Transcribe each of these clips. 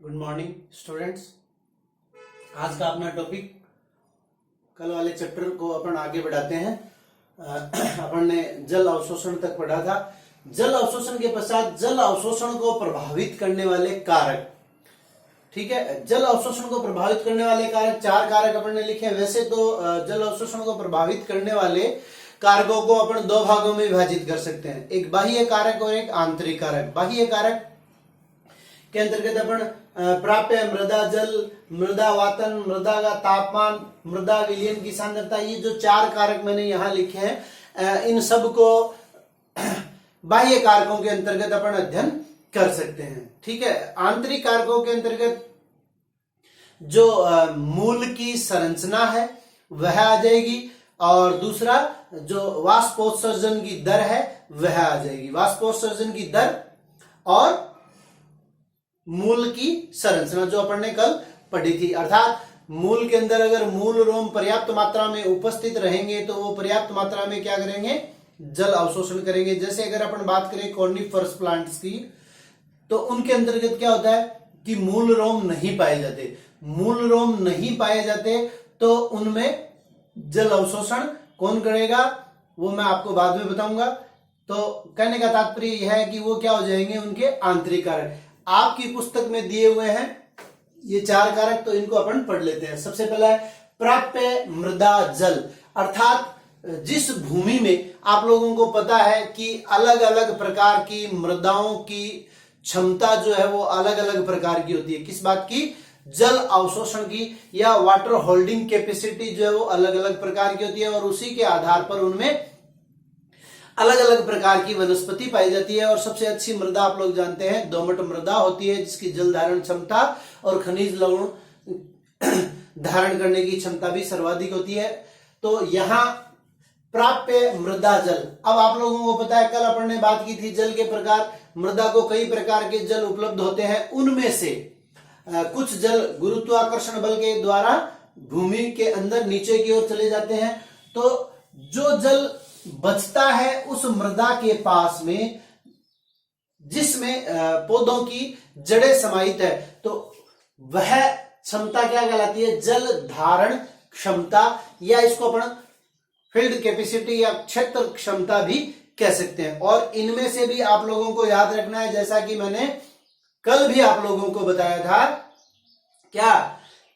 Good morning students. आज का अपना टॉपिक कल वाले चैप्टर को अपन आगे बढ़ाते हैं। अपन ने जल अवशोषण तक पढ़ा था। जल अवशोषण के पश्चात जल अवशोषण को प्रभावित करने वाले कारक, ठीक है। जल अवशोषण को प्रभावित करने वाले कारक, चार कारक अपन ने लिखे हैं। वैसे तो जल अवशोषण को प्रभावित करने वाले कारकों को अपन दो भागों में विभाजित कर सकते हैं, एक बाह्य कारक और एक आंतरिक कारक। बाह्य कारक के अंतर्गत अपन प्राप्य मृदा जल, मृदा वातन, मृदा का तापमान, मृदा विलयन की सांद्रता, ये जो चार कारक मैंने यहाँ लिखे हैं, इन सब को बाह्य कारकों के अंतर्गत अपन अध्ययन कर सकते हैं, ठीक है। आंतरिक कारकों के अंतर्गत जो मूल की संरचना है वह आ जाएगी, और दूसरा जो वाष्पोत्सर्जन की दर है वह आ जाएगी। वाष्पोत्सर्जन की दर और मूल की संरचना जो अपन ने कल पढ़ी थी, अर्थात मूल के अंदर अगर मूल रोम पर्याप्त मात्रा में उपस्थित रहेंगे तो वो पर्याप्त मात्रा में क्या करेंगे, जल अवशोषण करेंगे। जैसे अगर अपन बात करें कॉर्निफरस प्लांट्स की, तो उनके अंतर्गत क्या होता है कि मूल रोम नहीं पाए जाते। मूल रोम नहीं पाए जाते तो उनमें जल अवशोषण कौन करेगा वो मैं आपको बाद में बताऊंगा। तो कहने का तात्पर्य यह है कि वो क्या हो जाएंगे, उनके आंतरिक कारक। आपकी पुस्तक में दिए हुए हैं ये चार कारक, तो इनको अपन पढ़ लेते हैं। सबसे पहला है प्राप्य मृदा जल, अर्थात जिस भूमि में आप लोगों को पता है कि अलग अलग प्रकार की मृदाओं की क्षमता जो है वो अलग अलग प्रकार की होती है। किस बात की, जल अवशोषण की, या वाटर होल्डिंग कैपेसिटी जो है वो अलग अलग प्रकार की होती है, और उसी के आधार पर उनमें अलग अलग प्रकार की वनस्पति पाई जाती है। और सबसे अच्छी मृदा आप लोग जानते हैं दोमट मृदा होती है, जिसकी जल धारण क्षमता और खनिज लवण धारण करने की क्षमता भी सर्वाधिक होती है। तो यहाँ प्राप्य मृदा जल, अब आप लोगों को पता है कल अपन ने बात की थी जल के प्रकार। मृदा को कई प्रकार के जल उपलब्ध होते हैं, उनमें से कुछ जल गुरुत्वाकर्षण बल के द्वारा भूमि के अंदर नीचे की ओर चले जाते हैं। तो जो जल बचता है उस मृदा के पास में जिसमें पौधों की जड़ें समाहित है, तो वह क्षमता क्या कहलाती है, जल धारण क्षमता, या इसको अपन फील्ड कैपेसिटी या क्षेत्र क्षमता भी कह सकते हैं। और इनमें से भी आप लोगों को याद रखना है, जैसा कि मैंने कल भी आप लोगों को बताया था क्या,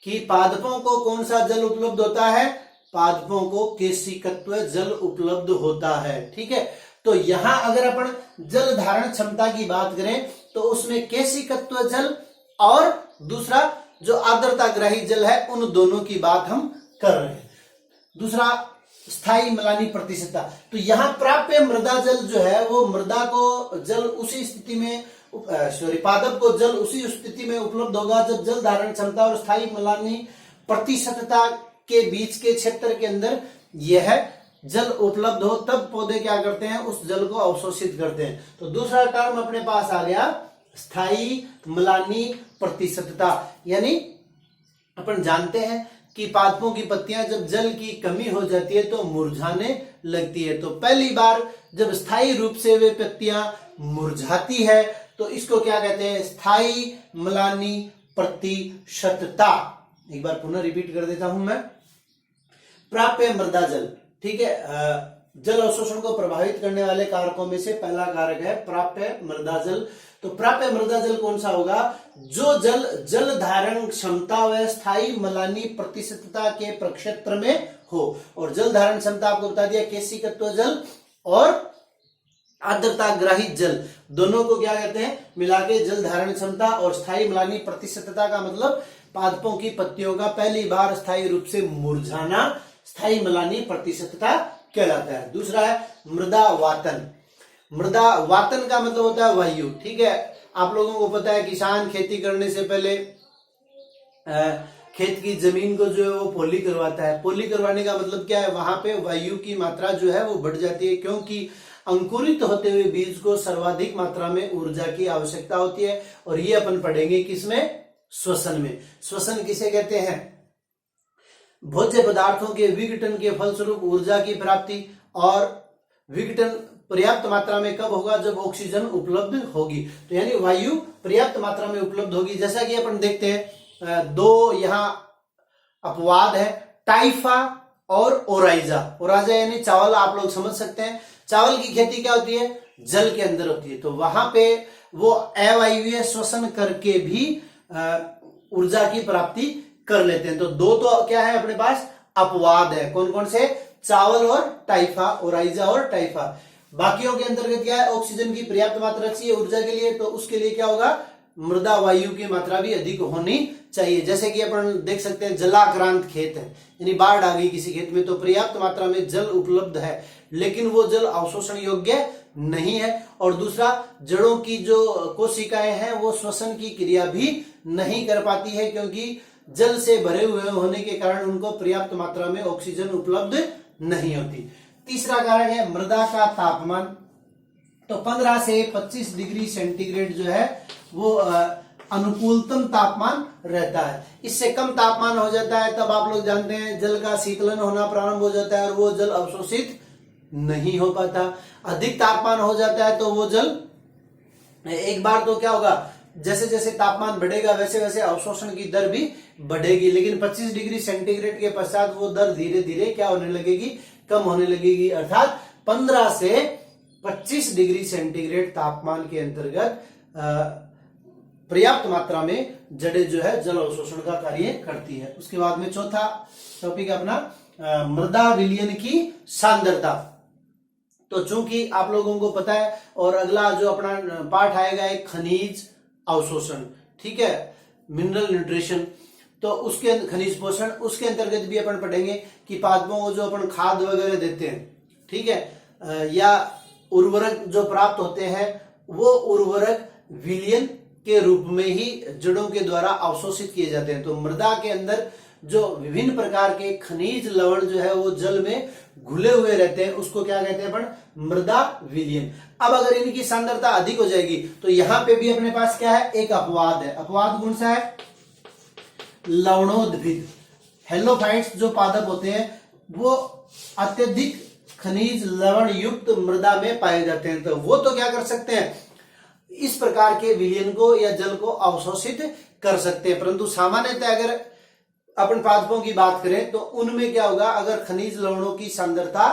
कि पादपों को कौन सा जल उपलब्ध होता है, पादपों को केशिकत्व जल उपलब्ध होता है, ठीक है। तो यहां अगर अपन जल धारण क्षमता की बात करें तो उसमें केशिकत्व जल और दूसरा जो आर्द्रताग्राही जल है, उन दोनों की बात हम कर रहे हैं। दूसरा स्थायी मलानी प्रतिशतता, तो यहां प्राप्य मृदा जल जो है वो मृदा को जल उसी स्थिति में पादप को जल उसी स्थिति में उपलब्ध होगा जब जल धारण क्षमता और स्थायी मलानी प्रतिशतता के बीच के क्षेत्र के अंदर यह जल उपलब्ध हो, तब पौधे क्या करते हैं, उस जल को अवशोषित करते हैं। तो दूसरा टर्म अपने पास आ गया स्थायी मलानी प्रतिशतता, यानी अपन जानते हैं कि पादपों की पत्तियां जब जल की कमी हो जाती है तो मुरझाने लगती है। तो पहली बार जब स्थायी रूप से वे पत्तियां मुरझाती है तो इसको क्या कहते हैं, स्थायी मलानी प्रतिशतता। एक बार पुनः रिपीट कर देता हूं मैं, प्राप्य मृदा जल, ठीक है। जल अवशोषण को प्रभावित करने वाले कारकों में से पहला कारक है प्राप्य मृदा जल। तो प्राप्य मृदा जल कौन सा होगा, जो जल जल धारण क्षमता व स्थायी मलानी प्रतिशतता के प्रक्षेत्र में हो। और जल धारण क्षमता आपको बता दिया, केशिकत्व जल और आर्द्रताग्राही जल, दोनों को क्या कहते हैं, मिला के जल धारण क्षमता। और स्थायी मलानी प्रतिशतता का मतलब पादपों की पत्तियों का पहली बार स्थायी रूप से मुरझाना स्थायी मलानी प्रतिशतता कहलाता है। दूसरा है मृदा वातन। मृदा वातन का मतलब होता है वायु, ठीक है। आप लोगों को पता है किसान खेती करने से पहले खेत की जमीन को जो है वो पोली करवाता है। पोली करवाने का मतलब क्या है, वहां पे वायु की मात्रा जो है वो बढ़ जाती है, क्योंकि अंकुरित होते हुए बीज को सर्वाधिक मात्रा में ऊर्जा की आवश्यकता होती है। और ये अपन पढ़ेंगे किसमें, श्वसन में। श्वसन किसे कहते हैं, भोज्य पदार्थों के विघटन के फलस्वरूप ऊर्जा की प्राप्ति और विघटन पर्याप्त मात्रा में कब होगा? जब ऑक्सीजन उपलब्ध होगी। तो यानी वायु पर्याप्त मात्रा में उपलब्ध होगी। जैसा कि अपन देखते हैं दो यहाँ अपवाद है, टाइफा और ओराइजा। ओराइजा यानी चावल, आप लोग समझ सकते हैं चावल की खेती क्या होती है? जल के अंदर होती है। तो वहां पे वो अवायवीय श्वसन करके भी ऊर्जा की प्राप्ति कर लेते हैं। तो दो तो क्या है अपने पास? अपवाद है। कौन कौन से? चावल और टाइफा, ओराइजा और टाइफा। बाकियों के अंतर्गत क्या है? ऑक्सीजन की पर्याप्त मात्रा चाहिए ऊर्जा के लिए, तो उसके लिए क्या होगा? मृदा वायु की मात्रा भी अधिक होनी चाहिए। जैसे कि अपन देख सकते हैं जलाक्रांत खेत है, यानी बाढ़ आ गई किसी खेत में, तो पर्याप्त मात्रा में जल उपलब्ध है लेकिन वो जल अवशोषण योग्य नहीं है। और दूसरा, जड़ों की जो कोशिकाएं हैं वो श्वसन की क्रिया भी नहीं कर पाती है क्योंकि जल से भरे हुए होने के कारण उनको पर्याप्त मात्रा में ऑक्सीजन उपलब्ध नहीं होती। तीसरा कारण है मृदा का तापमान। तो 15 से 25 डिग्री सेंटीग्रेड जो है वो अनुकूलतम तापमान रहता है। इससे कम तापमान हो जाता है तब आप लोग जानते हैं जल का शीतलन होना प्रारंभ हो जाता है और वो जल अवशोषित नहीं हो पाता। अधिक तापमान हो जाता है तो वो जल एक बार तो क्या होगा, जैसे जैसे तापमान बढ़ेगा वैसे वैसे अवशोषण की दर भी बढ़ेगी, लेकिन 25 डिग्री सेंटीग्रेड के पश्चात वो दर धीरे धीरे क्या होने लगेगी? कम होने लगेगी। अर्थात 15 से 25 डिग्री सेंटीग्रेड तापमान के अंतर्गत पर्याप्त मात्रा में जड़ें जो है जल अवशोषण का कार्य करती है। उसके बाद में चौथा टॉपिक अपना मृदा विलयन की सांद्रता। तो चूंकि आप लोगों को पता है, और अगला जो अपना पाठ आएगा एक खनिज अवशोषण, ठीक है, मिनरल न्यूट्रिशन, तो उसके खनिज पोषण, उसके अंतर्गत भी अपन पढ़ेंगे कि पादपों को जो अपन खाद वगैरह देते हैं, ठीक है, या उर्वरक जो प्राप्त होते हैं वो उर्वरक विलयन के रूप में ही जड़ों के द्वारा अवशोषित किए जाते हैं। तो मृदा के अंदर जो विभिन्न प्रकार के खनिज लवण जो है वो जल में घुले हुए रहते हैं, उसको क्या कहते हैं अपन? मृदा विलयन। अब अगर इनकी सांद्रता अधिक हो जाएगी तो यहां पे भी अपने पास क्या है? एक अपवाद है। अपवाद कौन सा है? लवणोद्भिद, हेलोफाइट्स जो पादप होते हैं वो अत्यधिक खनिज लवण युक्त मृदा में पाए जाते हैं। तो वो तो क्या कर सकते हैं? इस प्रकार के विलयन को या जल को अवशोषित कर सकते हैं, परंतु सामान्यतः अगर अपन पादपों की बात करें तो उनमें क्या होगा? अगर खनिज लवणों की सांद्रता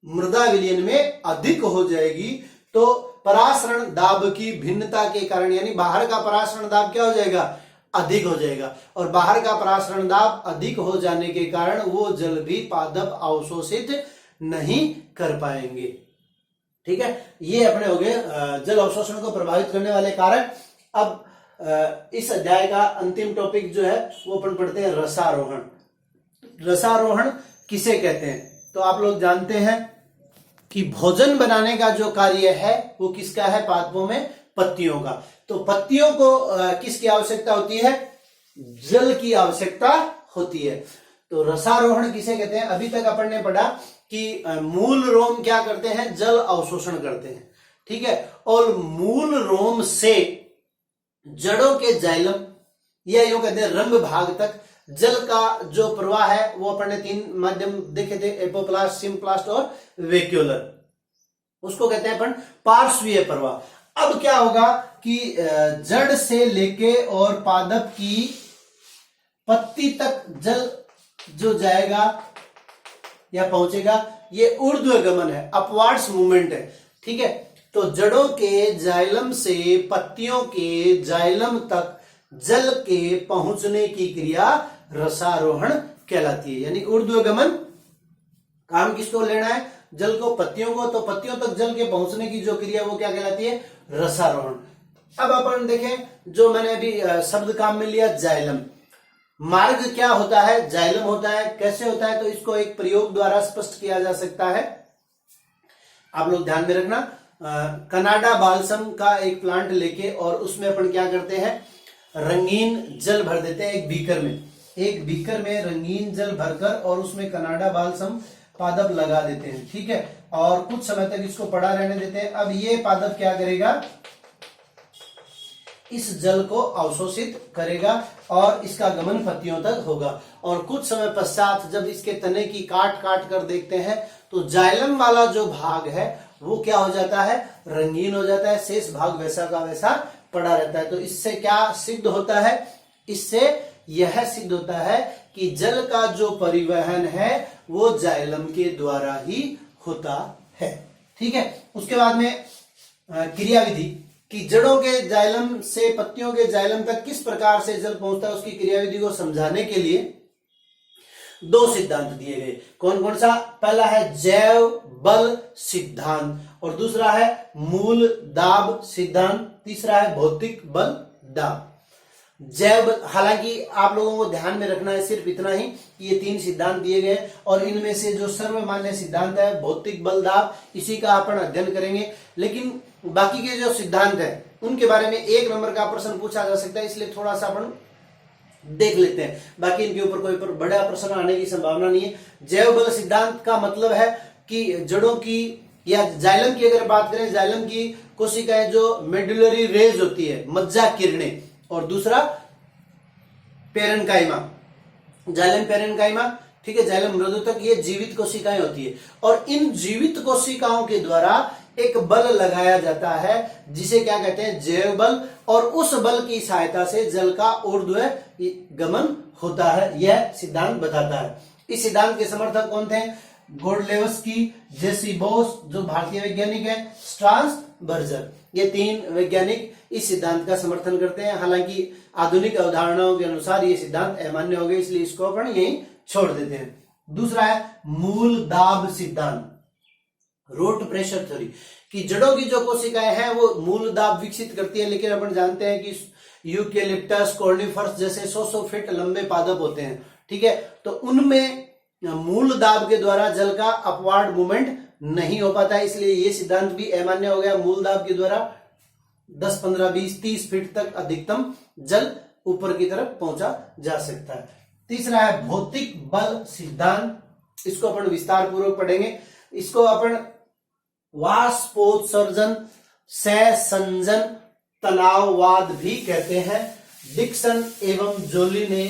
मृदा विलयन में अधिक हो जाएगी तो परासरण दाब की भिन्नता के कारण, यानी बाहर का परासरण दाब क्या हो जाएगा? अधिक हो जाएगा, और बाहर का परासरण दाब अधिक हो जाने के कारण वो जल भी पादप अवशोषित नहीं कर पाएंगे। ठीक है, ये अपने हो गए जल अवशोषण को प्रभावित करने वाले कारक। अब इस अध्याय का अंतिम टॉपिक जो है वो अपन पढ़ते हैं रसारोहण। रसारोहण किसे कहते हैं? तो आप लोग जानते हैं कि भोजन बनाने का जो कार्य है वो किसका है? पादपों में पत्तियों का। तो पत्तियों को किसकी आवश्यकता होती है? जल की आवश्यकता होती है। तो रसारोहण किसे कहते हैं? अभी तक अपन ने पढ़ा कि मूल रोम क्या करते हैं? जल अवशोषण करते हैं, ठीक है, और मूल रोम से जड़ों के जाइलम या यूं कहते हैं रंग भाग तक जल का जो प्रवाह है वो अपन ने 3 माध्यम देखे थे, एपोप्लास्ट, सिम्प्लास्ट और वेक्यूलर। उसको कहते हैं अपन पार्श्वीय प्रवाह। अब क्या होगा कि जड़ से लेके और पादप की पत्ती तक जल जो जाएगा या पहुंचेगा ये ऊर्ध्वगमन है, अपवार्ड्स मूवमेंट है, ठीक है। तो जड़ों के जाइलम से पत्तियों के जाइलम तक जल के पहुंचने की क्रिया रसारोहण कहलाती है। यानी ऊर्ध्वगमन काम किसको लेना है? जल को, पत्तियों को। तो पत्तियों तक जल के पहुंचने की जो क्रिया वो क्या कहलाती है? रसारोहण। अब अपन देखें, जो मैंने अभी शब्द काम में लिया जाइलम। मार्ग क्या होता है? जाइलम होता है। कैसे होता है? तो इसको एक प्रयोग द्वारा स्पष्ट किया जा सकता है। आप लोग ध्यान में रखना, कनाडा बालसम का एक प्लांट लेके और उसमें अपन क्या करते हैं? रंगीन जल भर देते हैं एक बीकर में रंगीन जल भरकर और उसमें कनाडा बालसम पादप लगा देते हैं, ठीक है, और कुछ समय तक इसको पड़ा रहने देते हैं। अब ये पादप क्या करेगा? इस जल को अवशोषित करेगा और इसका गमन पत्तियों तक होगा। और कुछ समय पश्चात जब इसके तने की काट काट कर देखते हैं तो जाइलम वाला जो भाग है वो क्या हो जाता है, रंगीन हो जाता है, शेष भाग वैसा का वैसा पड़ा रहता है। तो इससे क्या सिद्ध होता है, इससे यह सिद्ध होता है कि जल का जो परिवहन है वो जाइलम के द्वारा ही होता है। ठीक है, उसके बाद में क्रियाविधि कि जड़ों के जाइलम से पत्तियों के जाइलम तक किस प्रकार से जल पहुंचता है, उसकी क्रियाविधि को समझाने के लिए दो सिद्धांत दिए गए। कौन कौन सा, पहला है जैव बल सिद्धांत और दूसरा है मूल दाब सिद्धांत, तीसरा है भौतिक बल दाब। जैव, हालांकि आप लोगों को ध्यान में रखना है सिर्फ इतना ही कि ये तीन सिद्धांत दिए गए और इनमें से जो सर्वमान्य सिद्धांत है भौतिक बल दाब, इसी का अपन अध्ययन करेंगे। लेकिन बाकी के जो सिद्धांत है उनके बारे में 1 नंबर का प्रश्न पूछा जा सकता है, इसलिए थोड़ा सा अपन देख लेते हैं। बाकी इनके ऊपर कोई बड़ा प्रश्न आने की संभावना नहीं है। जैव बल सिद्धांत का मतलब है कि जड़ों की या जाइलम की अगर बात करें, जाइलम की कोशिकाएं जो मेडुलरी रेज होती है, मज्जा किरणें, और दूसरा पेरेन्काइमा, जाइलम पेरेन्काइमा, ठीक है, जाइलम मृदुतक, ये जीवित कोशिकाएं होती है और इन जीवित कोशिकाओं के द्वारा एक बल लगाया जाता है जिसे क्या कहते हैं, जैव बल, और उस बल की सहायता से जल का ऊर्ध्व गमन होता है, यह सिद्धांत बताता है। इस सिद्धांत के समर्थक कौन थे, गोडलेवस्की, जेसी बोस जो भारतीय वैज्ञानिक है, स्ट्रासबर्गर, ये 3 वैज्ञानिक इस सिद्धांत का समर्थन करते हैं। हालांकि आधुनिक अवधारणाओं के अनुसार ये सिद्धांत अमान्य हो गए, इसलिए इसको अपन यहीं छोड़ देते हैं। दूसरा है मूल दाब सिद्धांत, रूट प्रेशर थ्योरी, कि जड़ों की जो कोशिकाएं हैं वो मूल दाब विकसित करती है। लेकिन अपन जानते हैं कि यूकेलिप्टस, कॉर्निफर्स जैसे 100 फीट लंबे पादप होते हैं, ठीक है, तो उनमें मूल दाब के द्वारा जल का अपवार्ड मूवमेंट नहीं हो पाता है, इसलिए ये सिद्धांत भी अमान्य हो गया। मूल दाब के द्वारा 10, 15, 20, 30 फीट तक अधिकतम जल ऊपर की तरफ पहुंचा जा सकता है। तीसरा है भौतिक बल सिद्धांत, इसको अपन विस्तार पूर्वक पढ़ेंगे। इसको अपन वाष्पोत्सर्जन, सहसंजन, तनाववाद भी कहते हैं। डिक्सन एवं जोली ने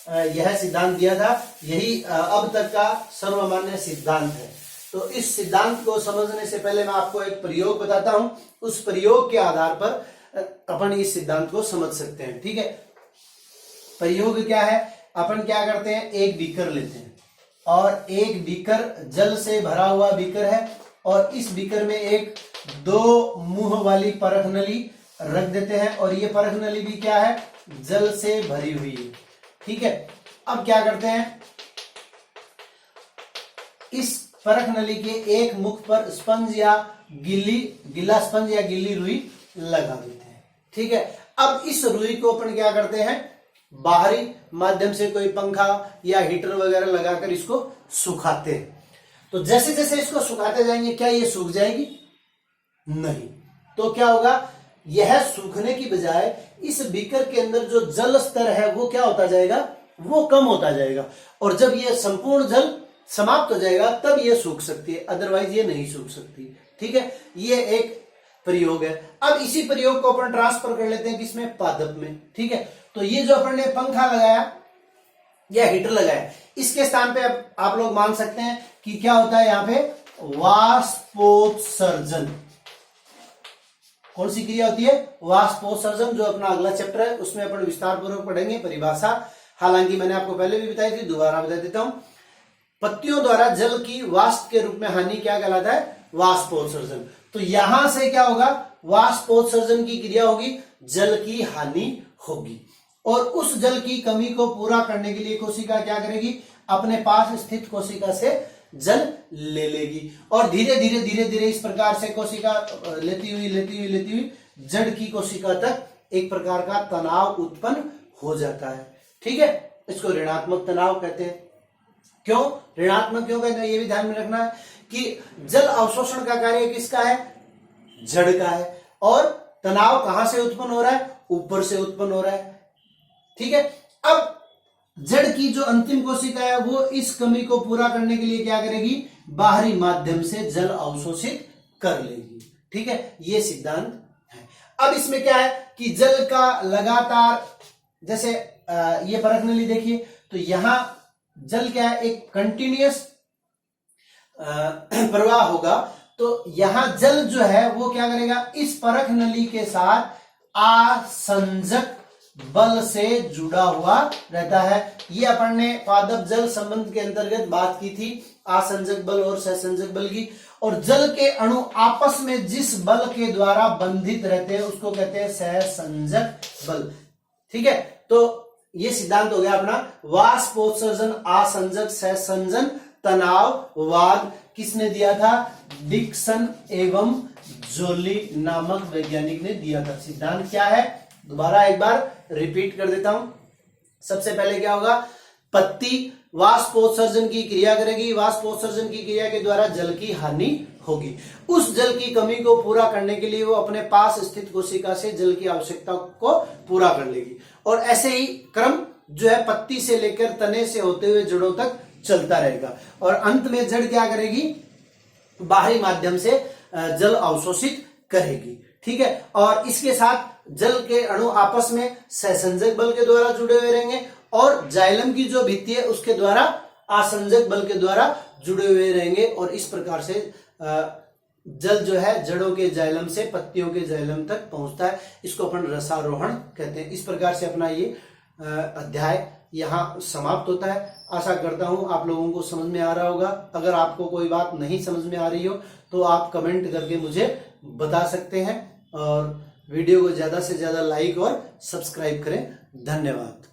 यह सिद्धांत दिया था, यही अब तक का सर्वमान्य सिद्धांत है। तो इस सिद्धांत को समझने से पहले मैं आपको एक प्रयोग बताता हूं, उस प्रयोग के आधार पर अपन इस सिद्धांत को समझ सकते हैं। ठीक है, प्रयोग क्या है, अपन क्या करते हैं, एक बीकर लेते हैं और एक बीकर जल से भरा हुआ बीकर है और इस बीकर में एक 2 मुंह वाली परख नली रख देते हैं और ये परख नली भी क्या है, जल से भरी हुई है। ठीक है, अब क्या करते हैं, इस परख नली के एक मुख पर स्पंज या गीला स्पंज या गीली रुई लगा देते हैं। ठीक है, अब इस रुई को अपन क्या करते हैं, बाहरी माध्यम से कोई पंखा या हीटर वगैरह लगाकर इसको सुखाते हैं। तो जैसे जैसे इसको सुखाते जाएंगे क्या ये सूख जाएगी, नहीं, तो क्या होगा, यह सूखने की बजाय इस बीकर के अंदर जो जल स्तर है वो क्या होता जाएगा, वो कम होता जाएगा और जब ये संपूर्ण जल समाप्त हो जाएगा तब ये सूख सकती है, अदरवाइज ये नहीं सूख सकती। ठीक है, ये एक प्रयोग है। अब इसी प्रयोग को अपन ट्रांसफर कर लेते हैं किसमें, पादप में। ठीक है, तो ये जो अपन ने पंखा लगाया या हीटर लगाया, इसके स्थान पे अब आप लोग मान सकते हैं कि क्या होता है यहां पे, वाष्पोत्सर्जन। कौन सी क्रिया होती है, वाष्पोत्सर्जन, जो अपना अगला चैप्टर है उसमें अपन विस्तार पूर्वक पढ़ेंगे परिभाषा। हालांकि मैंने आपको पहले भी बताई थी, दोबारा बता देता हूं। पत्तियों द्वारा जल की वाष्प के रूप में हानि क्या कहलाता है, वाष्पोत्सर्जन। तो यहां से क्या होगा, वाष्पोत्सर्जन की क्रिया होगी, जल की हानि होगी और उस जल की कमी को पूरा करने के लिए कोशिका क्या करेगी, अपने पास स्थित कोशिका से जल ले लेगी और धीरे धीरे धीरे धीरे इस प्रकार से कोशिका लेती हुई जड़ की कोशिका तक एक प्रकार का तनाव उत्पन्न हो जाता है। ठीक है, इसको ऋणात्मक तनाव कहते हैं। क्यों ऋणात्मक क्यों कहते हैं, ये भी ध्यान में रखना है कि जल अवशोषण का कार्य किसका है, जड़ का है और तनाव कहां से उत्पन्न हो रहा है, ऊपर से उत्पन्न हो रहा है। ठीक है, अब जड़ की जो अंतिम कोशिका है वो इस कमी को पूरा करने के लिए क्या करेगी, बाहरी माध्यम से जल अवशोषित कर लेगी। ठीक है, ये सिद्धांत है। अब इसमें क्या है कि जल का लगातार, जैसे ये परख नली देखिए, तो यहां जल क्या है, एक कंटिन्यूअस प्रवाह होगा तो यहां जल जो है वो क्या करेगा, इस परख नली के साथ आसंजक बल से जुड़ा हुआ रहता है। ये अपन ने पादप जल संबंध के अंतर्गत बात की थी, आसंजक बल और सहसंजक बल की। और जल के अणु आपस में जिस बल के द्वारा बंधित रहते हैं उसको कहते हैं सहसंजक बल। ठीक है, तो ये सिद्धांत हो गया अपना वाष्पोत्सर्जन, आसंजक, सहसंजन, तनाव, वाद। किसने दिया था? डिक्सन एवं जोली नामक वैज्ञानिक ने दिया था। सिद्धांत क्या है, दोबारा एक बार रिपीट कर देता हूं। सबसे पहले क्या होगा, पत्ती वाष्पोत्सर्जन की क्रिया करेगी, वाष्पोत्सर्जन की क्रिया के द्वारा जल की हानि होगी। उस जल की कमी को पूरा करने के लिए वो अपने पास स्थित कोशिका से जल की आवश्यकता को पूरा कर लेगी। और ऐसे ही क्रम जो है पत्ती से लेकर तने से होते हुए जड़ों तक चलता रहेगा। और अंत में जड़ क्या करेगी, बाहरी माध्यम से जल अवशोषित करेगी। ठीक है, और इसके साथ जल के अणु आपस में सहसंजक बल के द्वारा जुड़े हुए रहेंगे और जाइलम की जो भित्ति है उसके द्वारा आसंजक बल के द्वारा जुड़े हुए रहेंगे। और इस प्रकार से जल जो है जड़ों के जाइलम से पत्तियों के जाइलम तक पहुंचता है। इसको अपन रसारोहण कहते हैं। इस प्रकार से अपना ये अध्याय यहाँ समाप्त होता है। आशा करता हूं आप लोगों को समझ में आ रहा होगा। अगर आपको कोई बात नहीं समझ में आ रही हो तो आप कमेंट करके मुझे बता सकते हैं। और वीडियो को ज्यादा से ज्यादा लाइक और सब्सक्राइब करें। धन्यवाद।